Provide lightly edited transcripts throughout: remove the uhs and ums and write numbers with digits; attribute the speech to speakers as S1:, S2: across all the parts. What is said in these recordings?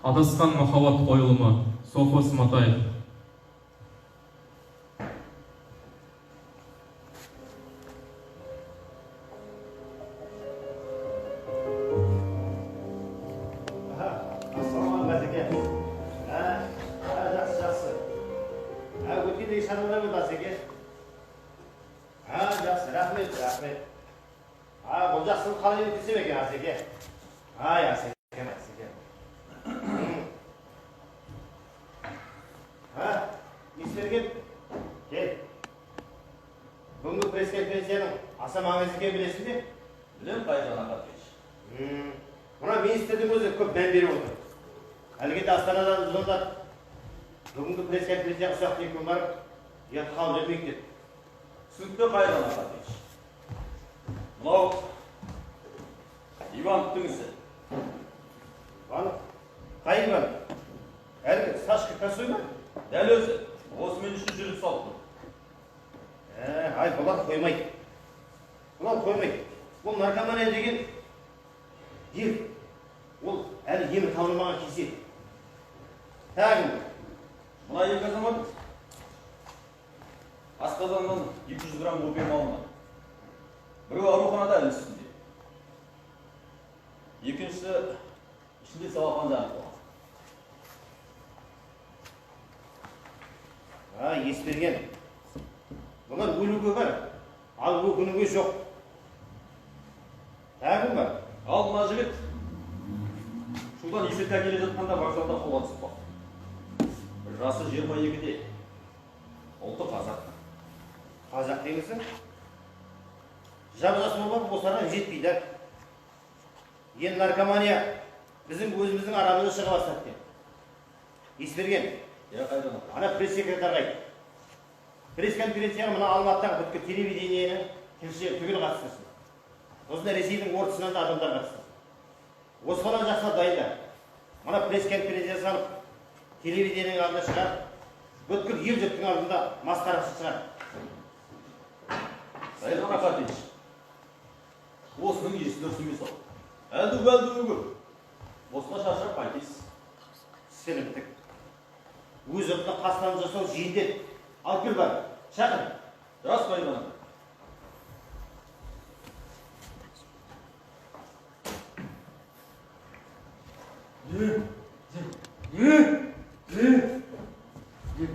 S1: Адасқан махаббат қойылымы. Софос Матаев.
S2: Бұл жақсылық қалай өтесем екен, Асеке? Ай, Асеке. Естерген? Кел. Бүгінгі пресс-конференцияның аса маңызды екенін білесің бе?
S3: Білем, Қайран Ахатович.
S2: Мына министрдің өзі көп мән беріп отыр. Әлгінде Астанадан звондап, бүгінгі пресс-конференцияға ұсақ түйекпен барып, ұят қалып жүрмейік деді.
S3: Түсінікті, Қайран Ахатович. Мынау Ивановтың ісі.
S2: Қай Иван? Әлгі Сашка Косой ма?
S3: Дәл өзі. Осымен үшін жүріп салды.
S2: Ай, бұлар қоймайды. Бұл наркомания деген ер. Ол әлі емі табылмаған кесел. Тағым.
S3: Мына екі азамат асқазаннан 200 грамм опиум алынған. Біреуі ауруханада әлі үстінде. Екіншісі ішінде салафан жанып қалған.
S2: Есберген. Бұлар өлуге бар, ал өкінуге жоқ. Тағым бар.
S3: Ал мына жігіт шудан есет әкеле жатқанда вокзалда қолға түсіп қалды. Жасы 22-де. Ұлты қазақ.
S2: Қазақ деймісің? Жабызасы болмап, осыған жетпейді. Енді наркомания біздің өзіміздің арамызды шыға бастады. Есберген. Ана пресс-секретар қайт. Пресс-конференцияға мына Алматыдағы бүткіл телевидениені тілшілер түгел қатыстырсын. Осында Ресейдің ортысынан да адамдар қатысты. Осыған жақса дайында. Мына пресс-конференция салып, телевидениенің алдына шығар, бүткіл ел жұрттың алдында масқарасы шығар.
S3: Қайран Ахатович, осының есі дұрыс емес ау. Әлді-бәлді осыға шашырап қайтесіз.
S2: Сенімдік. Өз жұртына қастан жасау жиіндет. Ал кел бар, шақыр.
S3: Жас Қайран.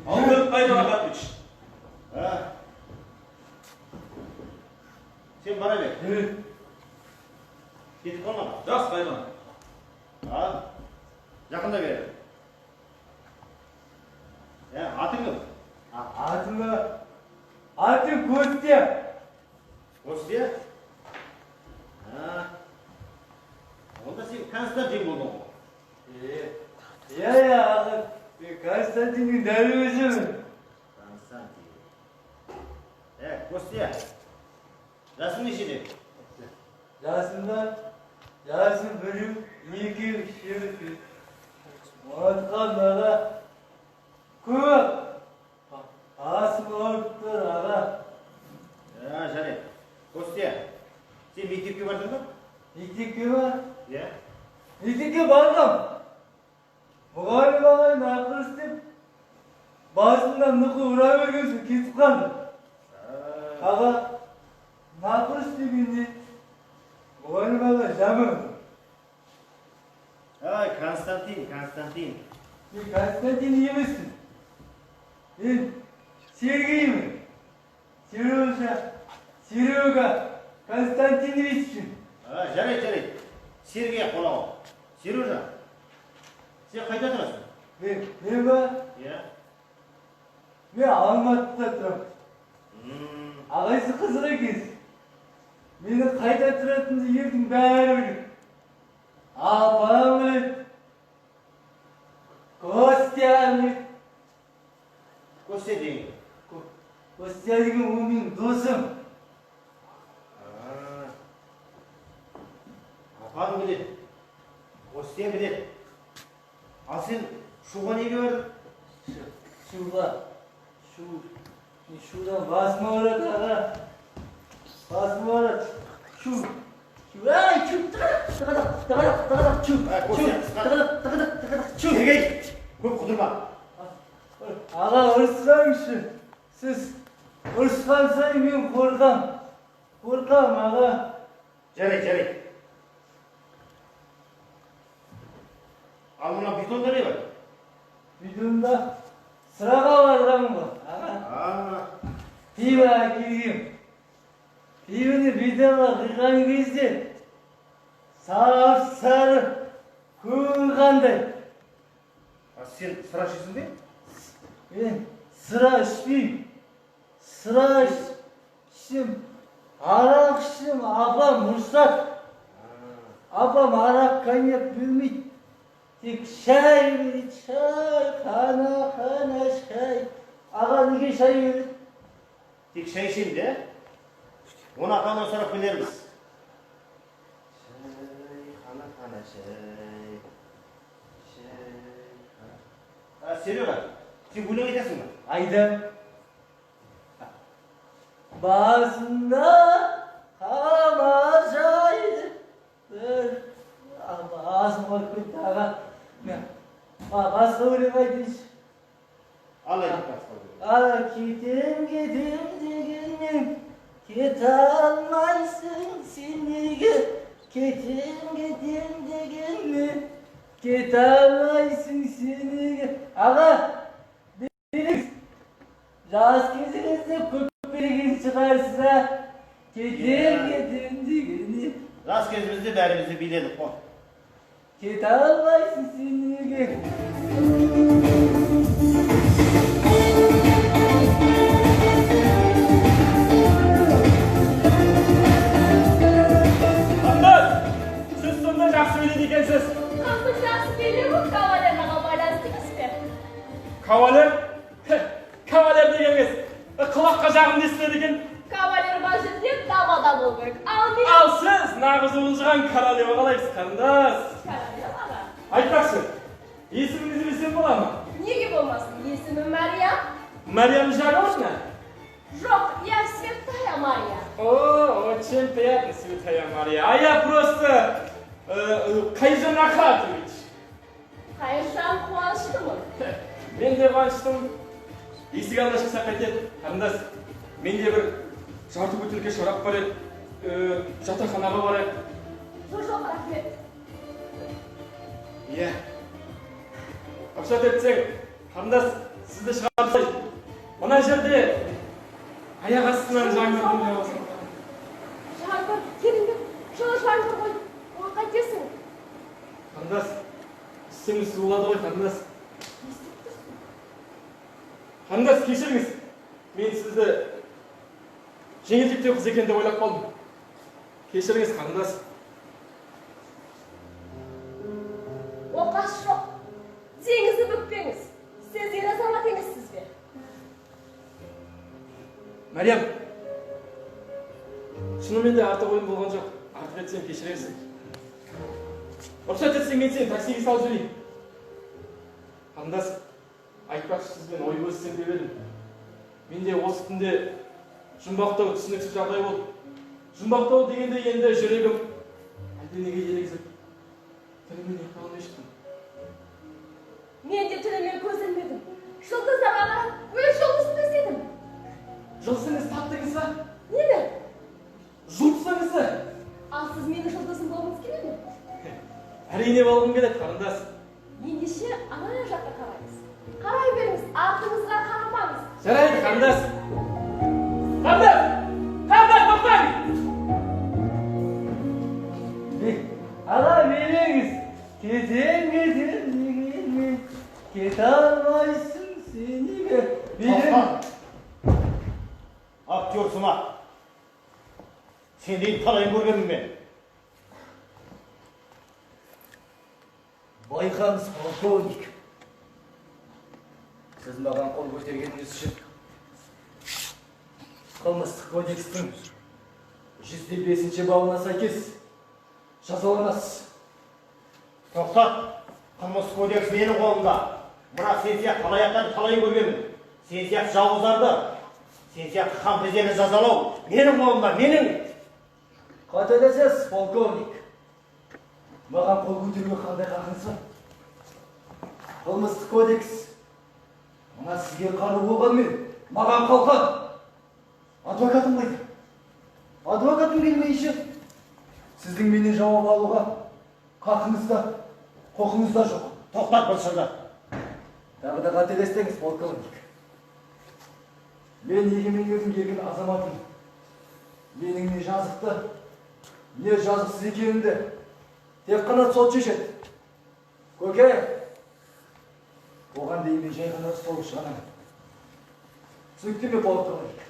S3: Алдық Қайран Ахатович.
S2: Сен бара бер. Кетіп қалма.
S3: Жас Қайран.
S2: Жақында бер. Атың кім?
S4: Атым Костя.
S2: Костя? Онда сен Константин болдың ғой.
S4: Константиннің дәл өзімін.
S2: Константин. Костя, жасың нешеде?
S4: Жасым білім, 2-3. Отқандағы көп. Асым орып тұр, аға.
S2: Жарайды. Костя, сен мектепке бардың ба?
S4: Мектепке ба?
S2: Мектепке
S4: бардым. Мұғалім ағай нақыр істеп, басымнан нұқы ұра бергенсін кетіп қалды. Аға, нақыр істегенде мұғалім ағай жаман.
S2: Константин.
S4: Мен Константин емессің. Мен Сергеймін. Серега Константиновичпін.
S2: Жарайды. Сергей қолау. Сережа, сен қайда тұрасың?
S4: Мен ба? Мен Алматыда тұрамын. Ағайсы қызық екенсің. Мені қайда тұратынды елдің бәрі біледі. Апам біледі. Костя біледі.
S2: Костя деген?
S4: Костя деген ол менің досым.
S2: Апам біледі. Костя біледі. Ал сен шуға неге бардың?
S4: Шудан басым ауырады, аға. Басым ауырады. Шу.
S2: Костя, Тегей, көп қыдырма.
S4: Аға ұрыспаңызшы. Сіз ұрысқан сайын мен қорқам. Қорқам, аға.
S2: Жарайды. Ал мына бетонда не бар?
S4: Бидонда сыраға барғанмын ғой, аға. Пиво әкелгем. Пивоны бидонға құйған кезде сап-сары көңіл қандай.
S2: Сен сыра ішесің бе?
S4: Мен сыра ішпеймін. Сыра ішсем, арақ ішсем, апам ұрсады. Апам арақ коньяк бермейді. Тек шай береді, шай, қана шай. Аға неге шай береді?
S2: Тек шай ішемін де? Оны апамнан сұрап келерміз. Қана шай. Серега, сен өлең айтасың ба?
S4: Айтам. Басында қама жайды бір басым қойып кетті аға. Басқа өлең айтыңызшы.
S2: Ал айтып
S4: Кетем дегеннен кете алмайсың сен неге? Кетем дегеннен кете алмайсың сен неге? Аға, беріңіз. Жас кезіңізде көп берген шығарсыз. Кетем дегеннен.
S2: жас кезімізде бәрімізді биледік қой.
S4: Кете алмайсың сен неге?
S3: Siz sonunda жақсы билейді екенсіз.
S5: Қандай жақсы билеу, кавалернаға байланысты емес пе?
S3: Кавалер? Кавалер дегеніңіз құлаққа жағымды естіледі екен.
S5: Кавалер бар жерде далада болу керек. Ал мен
S3: Ал сіз нағыз уылжыған королева қалайсыз, қарындас?
S5: королеваға.
S3: Айтпақшы, есіміңізді білсем бола ма?
S5: Неге болмасын? Есімім Мариям.
S3: Мариям Жаговна?
S5: Жоқ, я Святая Мария.
S3: О, очень приятно, Святая Мария. А я просто Кайжан Ахатович.
S5: Қайыржан қуаныштымын.
S3: Мен де қуаныштымын. Есік алдына шықсақ қайтеді. Қарындас, менде бір жарты бөтелке шарап бар еді. Жатақханаға барайық.
S5: Жоқ, рахмет.
S3: Иә. Рұқсат етсең, қарындас, сізді шығарып салайын. Мына жерде аяқ астынан жаңбыр дүние болсын.
S5: Жаңбыр, келіңдер. Жылы жаңбыр ғой. Ол қайтесің?
S3: Қарындас, істеміз болады ғой, қарындас. Қарындас, кешіріңіз. Мен сізді жеңілтектеу қыз екен деп ойлап қалдым. Кешіріңіз, қарындас.
S5: Оқасы жоқ. Теңізді бүкпеңіз. Сіз ер азамат емессіз бе?
S3: Мәриям, шынымен де артық ойым болған жоқ. Артық етсем кешірерсің. Рұқсат етсең мен сені таксиге салып жіберейін. Қарындас, айтпақшы сізбен ой бөліссем деп едім. Менде осы күнде жұмбақтау түсініксіз жағдай болды. Жұмбақтау дегенде енді жүрегім әлденеге елегізіп тілімен ұйықтай алмай шықтым.
S5: Мен де түнімен көз ілмедім. Жұлдыздарға қарап, өз жұлдызымды іздедім.
S3: Жұлдызыңыз таптыңыз ба?
S5: Нені?
S3: Жұлдызыңызды?
S5: Ал сіз менің жұлдызым болғыңыз келеді ме?
S3: Әрине болғым келеді, қарындас.
S5: Ендеше ана жаққа қараймыз. Қарай беріңіз, артыңызға қарамаңыз.
S3: Жарайды, қарындас. Қарындас! Қарындас, тоқтаңыз!
S4: Аға беріңіз. Кетем дегенмен кете алмайсың сен неге?
S2: Тоқтан. Актерсың ма? Сен дейін талайын көргенмін мен.
S4: Байқаңыз, полковник. Сіз маған қол көтергеніңіз үшін қылмыстық кодекстің 105-ші бабына сәйкес жазаланасыз.
S2: Тоқтат. Қылмыстық кодекс менің қолымда. Мына сен сияқты алаяқтарды талайын көргенмін. Сен сияқты жауыздарды, сен сияқты қампезерді жазалау менің қолымда, менің.
S4: Қателесесіз, полковник. Маған қол көтеруге қандай хақыңыз бар? Қылмыстық кодекс. Мына сізге қару болғанмен, маған қалқан. Адвокатым қайда? Адвокатым келмейінше, сіздің менен жауап алуға қақыңыз да, құқыңыз да жоқ.
S2: Тоқтат бұлшырды.
S4: Тағы да қателестіңіз, полковник. Мен егемен елдің еркін азаматым. Менің не жазықты, не жазықсыз екенімді тек қана сот шешеді. Көке, оған дейін мен жай ғана ұсталушы ғана. Түсінікті ме, полковник?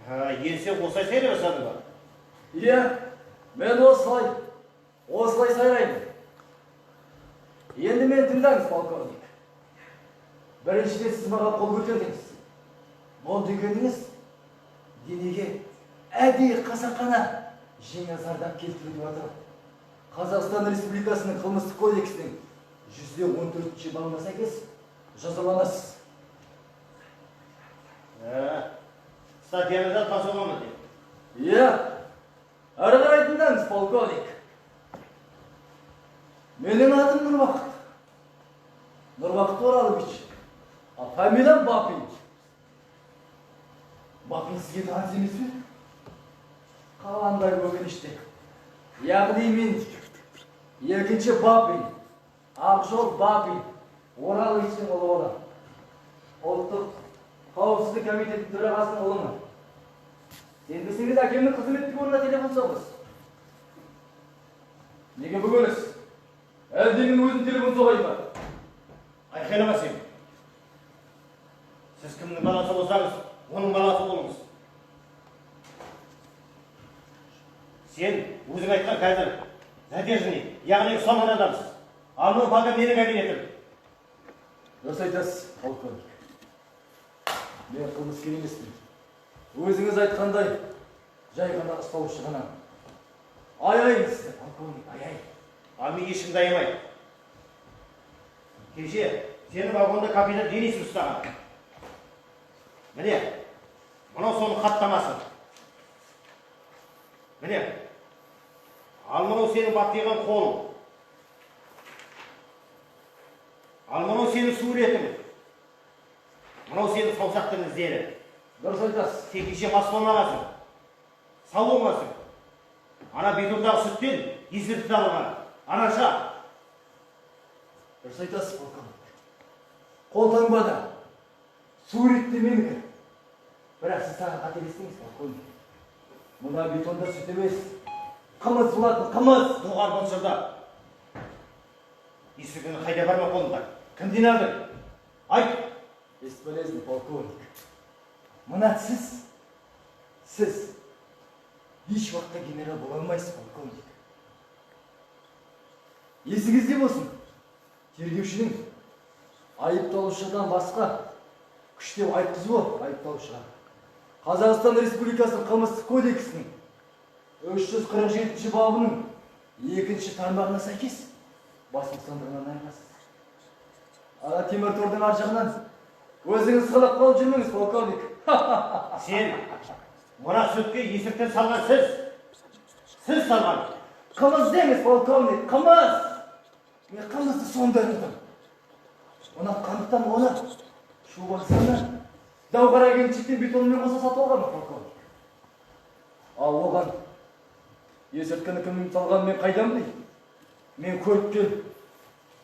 S2: Елсе осылай сайрай бастады ба?
S4: Иә, мен осылай сайраймын. Енді мен тыңдаңыз, полковник. Біріншіден сіз маған қол көтердіңіз. Бұл дегеніңіз денеге әдейі қасақана жеңіл зардап келтіруге жатыр. Қазақстан Республикасының қылмыстық кодексінің 114-ші бабына сәйкес жазаланасыз.
S2: Статьяңызда тас оламын деп.
S4: Иә, әрі қарай тыңдаңыз, полковник. Менің атым Нұрбақыт. Нұрбақыт Оралович. А фамилиям Бапин. Бапин сізге таныс емес пе? Қандай өкінішті. Яғни мен екінші Бапин, Ақжол Бапин, Ораловичтің ұлы болам. Ұлттық қауіпсіздік комитетінің төрағасының ұлымын. Сенбесеңіз әкемнің қызметтік орнына телефон соғыңыз. Неге бүгініз? Әлде мен өзім телефон соғайын ба?
S2: Айқайлама сен. Сіз кімнің баласы болсаңыз, оның баласы болыңыз. Сен өзің айтқан қазір задержанный, яғни ұсталған адамсыз. Ал мынау пока менің кабинетім.
S4: Дұрыс айтасыз, полковник. Мен қылмыскер емеспін. Өзіңіз айтқандай, жай ғана ұсталушы ғана. Аяйын сізді, полковник, аяй.
S2: Ал мен ешкімді аямайды. Кеше сені вагонда капитан Денисов ұстаған. Міне, мынау соның хаттамасы. Міне, ал мынау сенің баптиған қолың. Ал мынау сенің суретің. Мынау сенің саусақтың іздері.
S4: Дұрыс айтасыз.
S2: Сен кеше мас болмағансың. Сау болмасың. Ана бетондағы сүттен есірткі алған. Анаша.
S4: Дұрыс айтасыз, полковник. Қолтаңбада суретте менікі. Бірақ сіз тағы қателестіңіз, полковник. Мына бетонда сүт емес. Қымыз болатын, қымыз.
S2: Доғар бұлшырда. Есірткіні қайда барма қолында. Кімден алдың? Айт.
S4: Бесполезный, полковник. Мына сіз еш уақытта генерал бола алмайсыз, полковник. Есіңізде болсын, тергеушінің айыпталушыдан басқа күштеп айтқызуы айыпталушыға. Қазақстан Республикасының қылмыстық кодексінің 347 бабының 2-ші тармағына сәйкес бас бостандығынан айырасыз. Ана темір тордың ар жағынан өзіңіз сылап қалып жүрмеңіз, полковник.
S2: Сен мына сүтке есірткі салған сіз. Сіз салған.
S4: Қымыз деңіз, полковник, қымыз! Мен қымызды сонда ұрдым. Оны қандықтан оны шу бақсаны дауғара кеңшіктен бетонмен қоса сатып алған, полковник. Ал оған есірткіні кімнің салғанын мен қайдам деймін? Мен көріпкен,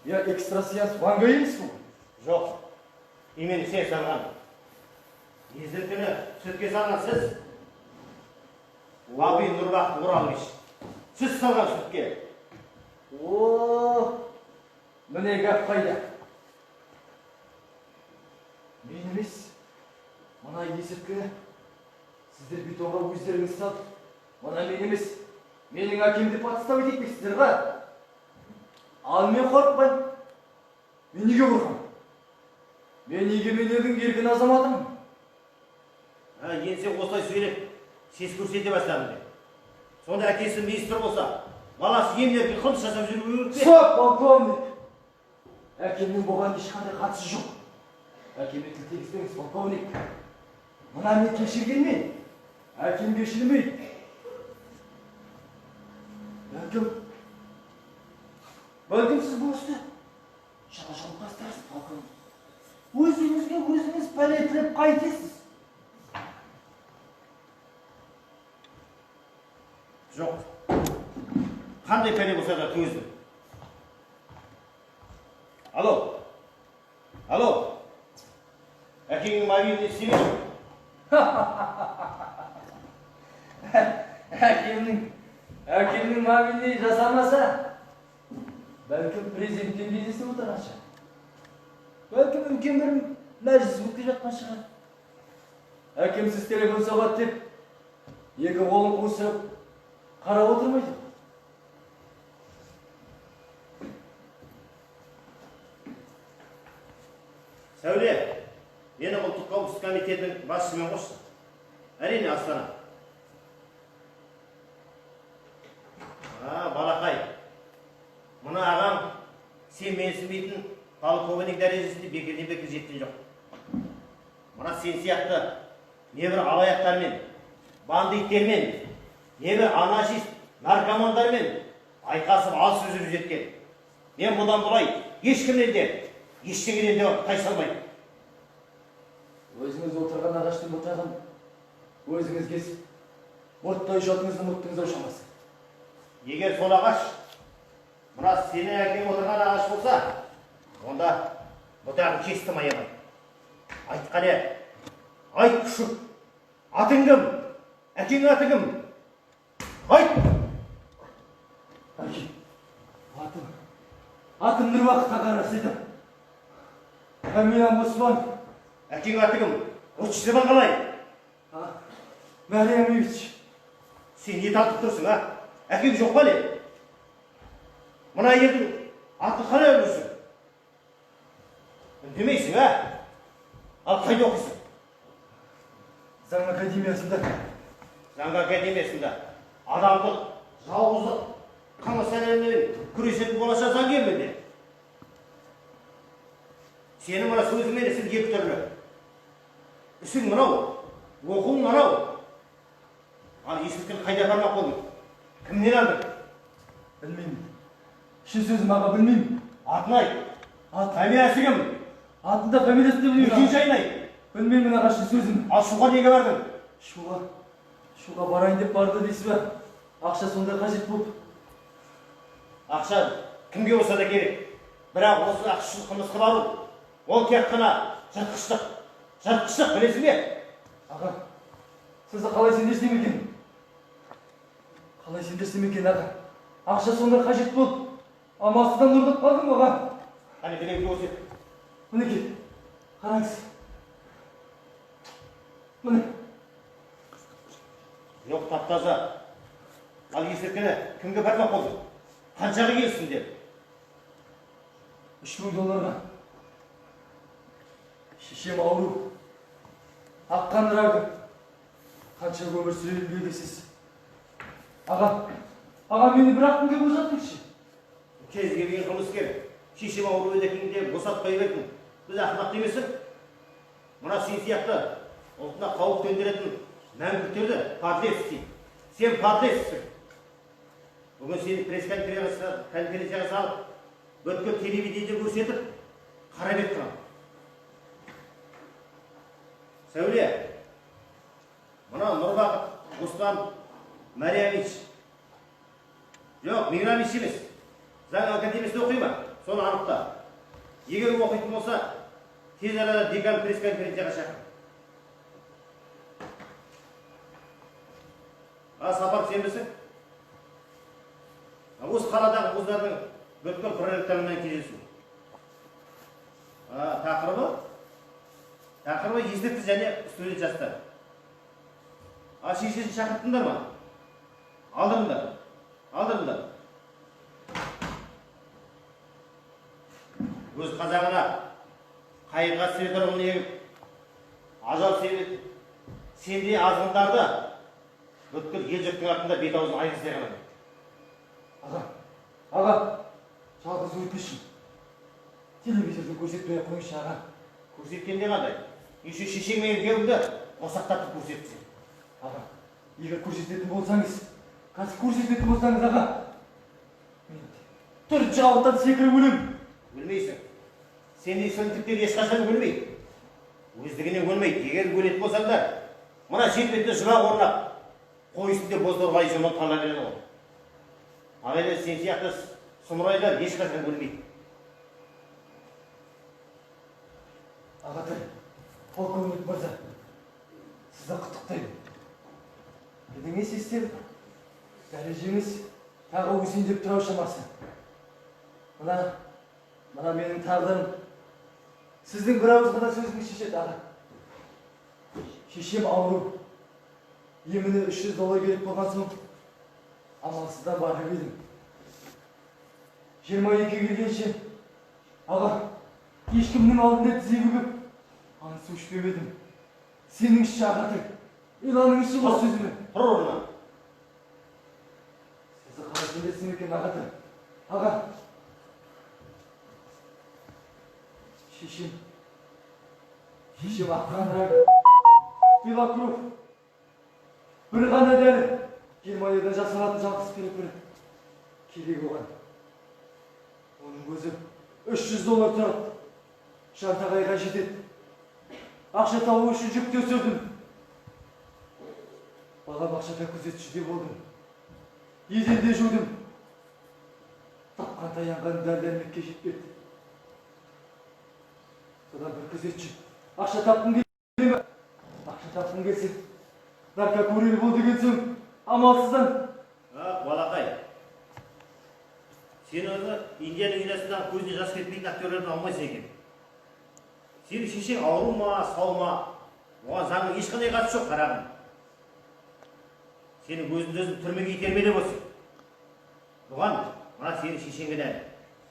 S4: я экстрасеянс Ванга емес бұл.
S2: Жоқ. Имені сен салған. Есірткіні сүтке салған сіз. Бапин Нұрбақыт Оралович. Сіз салған сүтке.
S4: О, міне гәп қайда. Мен емес, мына есірткіні сіздер бетонға өздеріңіз салып, мына мен емес, менің әкемді подставить етпейсіздер ға. Ал мен қорықпаймын. Мен неге қорқам? Мен егемен елдің еркін азаматымын.
S2: Енсе осылай сөйлеп, сес көрсете бастадым. Сонда әкесі министр болса, баласы емін-еркін қылмыс жасап жүру керек пе?
S4: Стоп, полковник! Әкемнің болған ешқандай қатысы жоқ. Әкеме тіл тигізбеңіз, полковник. Мына мен кешіргенмен, әкем кешірмейді. Бәлкім сіз бұл істі шала-шала бастарсыз полковник. Өзіңізге өзіңіз пәле тілеп қайтесіз.
S2: Жоқ. Қандай пәле болса да төзді. Алло. Алло. Әкеңнің мобильный істемейді.
S4: Әкемнің мобильный жасамаса, бәлкім президенттен кездесіп отырған шығар. Бәлкім үлкен бір мәжіліс өтіп жатқан шығар. Әкемсіз телефон соғады деп, екі қолын қусырып қарап отырмайды.
S2: Сәуле, мені ұлттық қауіпсіздік комитетінің басшысымен қосшы. Әрине Астана. Балақай, мұны ағам сен менсінбейтін полковник дәрежесінде бекерден бекер жеткен жоқ. Мұна сен сияқты небір алаяқтармен, бандиттермен, небір анаршист, наркомандармен айқасып алыс үзіп жеткен. Мен бұдан бұлай ешкімнен де, ештеңеден де тайсалмаймын.
S4: Өзіңіз отырған ағаштың бұтағын өзіңіз кесіп, мұрттай шотыңызды мұттыңыз шамасы.
S2: Егер сол ағаш, мұна сенің әкең отырған ағаш болса, онда бұтағын кестім аямай. Айтқан е, айт күшік, атың кім? Әкең аты кім? Айт!
S4: Атым Нұрбақыт Ағарасыйды. Әминам Осман.
S2: Әкең аты кім? Отчествоң қалай?
S4: Мәриямович.
S2: Сен не тартып тұрсың, а? Әкең жоқ па не? Мұна елдің аты қалай өлірсің? Үндемейсің, а? Ал қайда оқисың?
S4: Заң академиясында.
S2: Заң академиясында. Адамдық, жауыздық, қылмыс әлемімен күресетін болашақ заңгермін де. Сенің мұна сөзің мен ісің екі түрлі. Ісің мынау, оқуың мынау. Ал есірткен қайда бармақ болдың? Кімнен алдың?
S4: Білмеймін. Шын сөзім аға, білмеймін.
S2: Атын айт. Фамилиясы кім?
S4: Атында фамилиясы да білмеймін.
S2: Екінші жайын айт.
S4: Білмеймін аға, шын сөзім.
S2: Ал шуға неге бардың?
S4: Шуға барайын деп барды дейсіз бе? Ақша сонда қажет болып.
S2: Ақша кімге болса да керек. Бірақ осы ақшыл қылмысқа бару, ол тек қана жыртқыштық. Жыртқыштық, білесің бе?
S4: Аға, сізді қалай сендірсем екен? Қалай сендірсем екен, аға? Ақша сонда қажет болып, амалсыздан ұрдып қалдым, аға.
S2: Қане білемді көрсет.
S4: Мінеке, қараңыз. Міне.
S2: Жоқ, тап-таза. Ал есірткені кімге бармақ болдың? Қаншаға келсін деп?
S4: $3,000. Шешем ауру. Аққан рагы. Қанша өмір сүрелі белгісіз. Аға, мені бір-ақ күнге босаттыңызшы.
S2: Кез келген қылмыскер, шешем ауру едекіңде босатпай бердің. Біз ақымақ демесің? Мұна сен сияқты ұлтына қауіп төндіретін мәңгүрттерді подлецсің. Сен подлецсің. Бүгін сені пресс-конференцияға салып, бүткіл телевидениеде көрсетіп, қарабет қылам. Сәуле, мұна Нұрбақыт Осман Мәриямович. Жоқ, Мейрамович емес. Заң академиясында оқи ма? Соны анықта. Егер оқитын болса, тез арада декан пресс-конференцияға шақыр. Сапар сенбісің? Осы қаладағы бұздардың бүткіл проректорымен кездесу. Тақырыбы есірткі және студент жастар. Шешесін шақырттыңдар ма? Алдырыңдар. Өз қазағына қайырға светр ұлын егіп, ажал себеп, сендей азғындарды бүткіл ел жұрттың артында бет аузын айғыздай қалады.
S4: Аға, жалғыз өтінішім. Телевизорды көрсетпей қойыңызшы, аға.
S2: Көрсеткенде қандай? Еще шешеңмен келгенді қосақтатып көрсетсең.
S4: Аға, егер көрсететін болсаңыз, қазір көрсететін болсаңыз, аға, мен төртінші қабаттан секіріп өлем.
S2: Білмейсің. Сендей сілтіктер ешқашан өлмейді. Өздігінен өлмейді. Егер өлетін болсаңдар, мына жер бетінде жылақ орнап, қой үстінде бозторғай жұмын тала береді ғой. Ал енді сен сияқты сұмырайлар ешқашан өлмейді.
S4: Ағатай, полковник мырза, сізді құттықтаймын. Едіңіз естеп, дәрежеңіз тағы өсендеп тұрау шамасы. Мына менің тағдырым. Сіздің бір ауыз ғана сөзіңіз шешеді, аға. Шешем ауру. Еміне $300 керек болған соң, амалсыздан барып едім. 22 келгенше, аға, ешкімнің алдында тізе бүгіп, қан су ішпеп едім. Сеніңізші, ағатай, иланыңызшы бұл сөзіме.
S2: Тұр орнынан.
S4: Сізді қалай сөйлесім екен, ағатай. Аға, шешем аққан рәгі, Белокруг, бір ғана дәрі, Германиядан жасалатын жалғыз препарат керек оған. Оның көзі $300 тұрады, жантағайға жетеді. Ақша табу үшін жүкте өсірдім. Балам ақшада күзетшіде болдым. Еденде жудым. Тапқан таянған дәрі-дәрмекке жетпеді. Содан бір күзетші, ақша тапқың келе ме? Ақша тапқың келсе, наркокурьер бол деген соң, амалсыздан.
S2: Балақай, сен оны Индияның үйнасындағы көзіне жас кетпейтін актерлерден алмайсың екен. Сенің шешең ауру ма, сау ма? Оған заңның ешқандай қатысы жоқ, қарағым. Сенің өзін түрмеге итермелеп болсын. Бұған, мына сенің шешең кінәлі.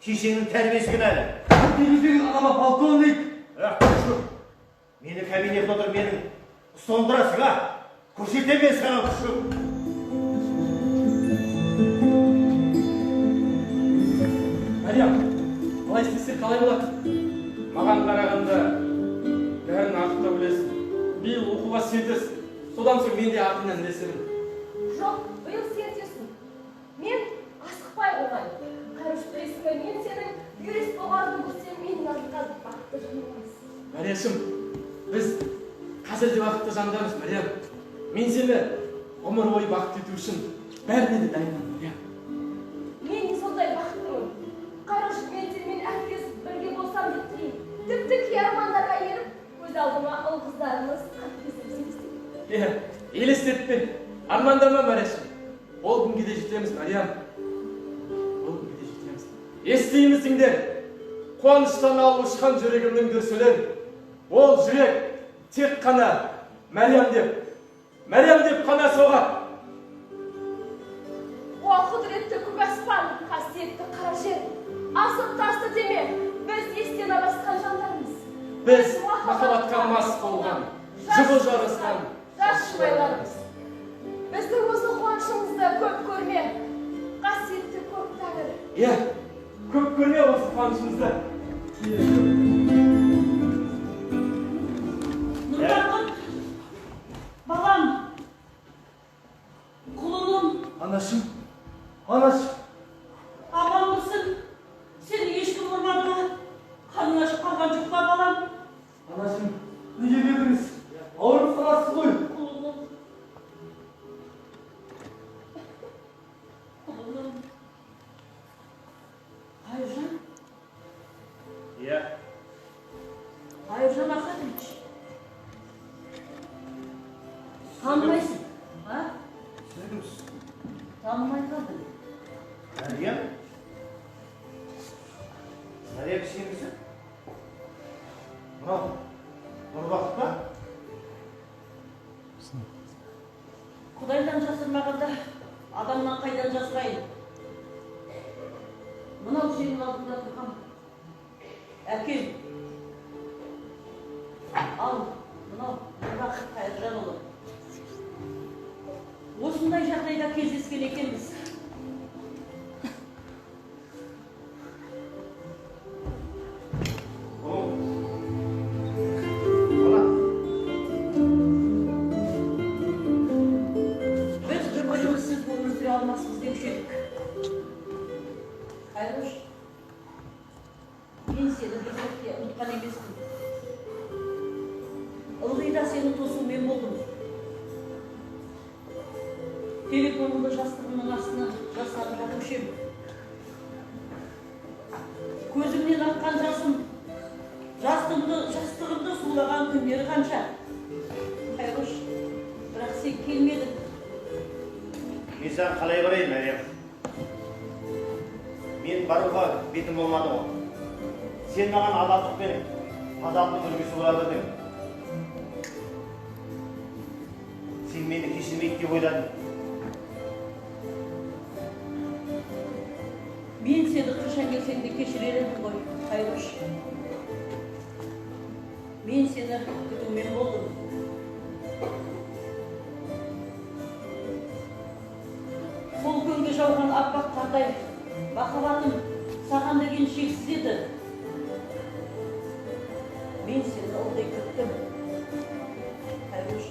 S2: Шешеңнің тәрбиесі кінәлі.
S4: Телевизордың анама полковник.
S2: Мені кабинетте отыр, менің ұсталдырасың, а? Көрсетем мен саған күшік.
S3: Мәриям, қалай істесек қалай болады? Маған қарағанда бәрін артында білесің. Биыл оқуға сентесің. Содан соң мен де артынан ілесемін.
S5: Жоқ, биыл сентесің. Мен асықпай қоймайын. Қарыш білесің бе, мен сенің юрист болғаныңды көрсем, менің азыққа бақытты жанымыз.
S3: Мәриям, біз қазірде бақытты жандармыз, Мәриям. Мен сені ғұмыр бойы бақытты ету үшін бәріне де дайынмын, Мәриям.
S5: Мен де сондай бақыттымын. Қарыш, мен сенімен әріптесіп бірге болсам деп тілеймін. Тіпті кей армандарға еріп, көз алдыма ұл-қыздарымыз
S3: елестетіп. Елестетпе, армандама, Мәриям. Ол күнге де жетеміз, Мәриям. Ол күнге де жетеміз. Естимісіңдер, қуаныштан алып ұшқан жүрегімнің дүрсілін. Ол жүрек тек қана Мәриям деп қана соғады.
S5: О, құдіретті көк аспан, қасиетті қара жер. Асып тасты деме, біз естен адасқан жандармыз.
S3: Біз махаббатқа мас болған, жыбы жарысқан
S5: жас жұбайлармыз. Біздің осы қуанышымызды көп көрме, қасиетті көк тәңір.
S3: Көп көрме осы қуанышымызды.
S6: Нұрбақыт, балам, құлыным,
S4: Анашым,
S6: аман мısın? Seni ешкім ұрмады ма? Қаның ашып қалған жоқ па, балам?
S4: анашым, неге келдіңіз? Ауырып қаласыз ғой.
S6: Құлыным. Қайыржан?
S2: Иә.
S6: Қайыржан Ахатович. Танымайсың, а? Танымай қалдың.
S2: Мәриям? Мәриям сенбісің? Мынау, Нұрбақыт па?
S6: Құдайдан жасырмағанда, адамнан қайдан жасырайын? Мынау сенің алдында тұрған әкем. Ал, мынау Нұрбақыт Қайыржанұлы. Осындай жағдайда кездескен екенбіз. Біз бір-бірімізсіз өмір сүре алмаспыз деуші едік. Қайырыш, мен Мен сені бір сәтте ұмытқан емеспін. Ылғи да сені тосумен болдым. Телефонымды жастығымның астынан жасырып жатушы ем. Көзімнен аққан жасым, жастығымды сулаған күндері қанша. Қайғыш, бірақ сен келмедің.
S2: Мен саған қалай барайын, Мәриям? Мен баруға бетім болмады ғой. Сен маған адалдық пен тазалықтың үлгісі бола білдің. Сен мені кешірмейді деп ойладың.
S6: Мен сені қашан келсең де кешірер едім ғой, Қайғыш. Мен сені күтумен болдым. Сол күнге жауған аппақ қардай махаббатым саған деген шексіз еді. Мен сені ылғи күттім. Қайғыш.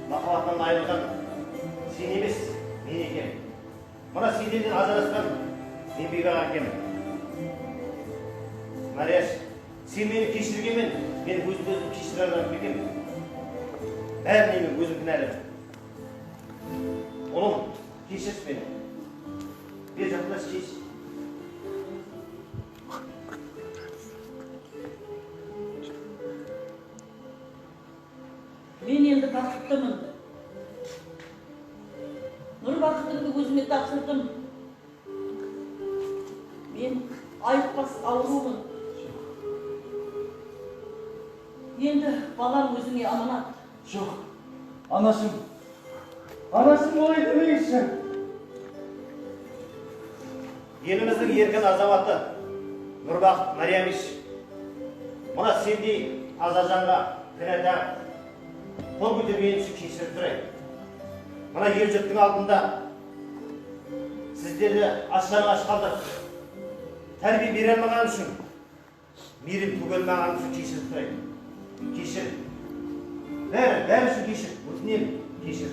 S2: Махаббаттан айырылған сен емес, мен екенмін. Мына сендерден ажырасқан мен бейбақ екенмін. Марияш, сен мені кешіргенмен, мен өзімді кешіре алмай екенмін. Бәріне мен өзім кінәлімін. Ұлым, кешірші мені. Бер жақындас, кешір.
S6: Мен енді бақыттымын. Нұр бақытымды өзіме тапсырдым. Мен айықпас аурумын. Енді балам өзіңе аманат.
S4: Жоқ, анашым. Анашым олай демейінші.
S2: Еліміздің еркін азаматы Нұрбақыт Мариямиш. Мына сендей азажанға кінәда қол көтерген үшін кешіріп тұрайын. Мына ел жұрттың алдында сіздерді аш қалдырып, тәрбие бере алмаған үшін, мейірім төгілмаған үшін кешіріп тұрайын. Кешір. Бәрі үшін кешір. Өтінемін, кешір.